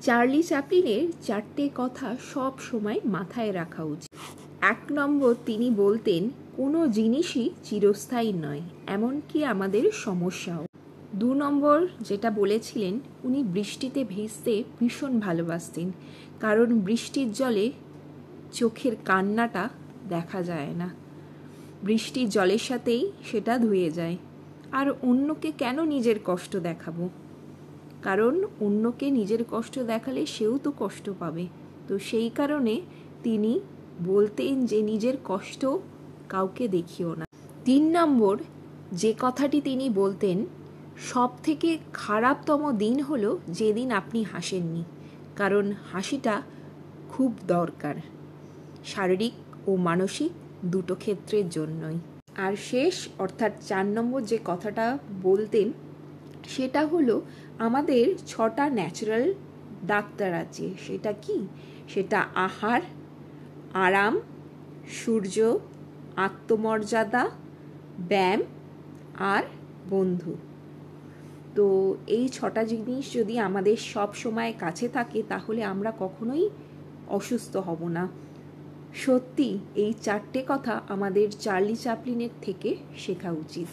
Charlie চ্যাপলিনের 4টে কথা সব সময় মাথায় রাখা উচিত। 1 নম্বর, তিনি বলতেন কোনো জিনিসই চিরস্থায়ী নয়, এমনকি আমাদের সমস্যাও। 2 নম্বর যেটা বলেছিলেন, উনি বৃষ্টিতে ভিজতে ভীষণ ভালোবাসতেন, কারণ বৃষ্টির জলে চোখের কান্নাটা দেখা যায় না, বৃষ্টির জলের সাথেই সেটা ধুয়ে যায়। আর অন্যকে কেন নিজের কষ্ট দেখাবো, কারণ অন্যকে নিজের কষ্ট দেখালে সেও তো কষ্ট পাবে। তো সেই কারণে তিনি বলতেন যে নিজের কষ্ট কাউকে দেখিও না। 3 নম্বর যে কথাটি তিনি বলতেন, সব থেকে খারাপতম দিন হলো যেদিন আপনি হাসেননি, কারণ হাসিটা খুব দরকার শারীরিক ও মানসিক দুটো ক্ষেত্রের জন্যই। আর শেষ অর্থাৎ 4 নম্বর যে কথাটা বলতেন সেটা হলো আমাদের 6টা ন্যাচারাল ডাক্তার আছে। সেটা কি? সেটা আহার, আরাম, সূর্য, আত্মমর্যাদা, ব্যায়াম আর বন্ধু। তো এই 6টা জিনিস যদি আমাদের সব সময় কাছে থাকে তাহলে আমরা কখনোই অসুস্থ হব না। সত্যি এই 4টে কথা আমাদের চার্লি চ্যাপলিনের থেকে শেখা উচিত।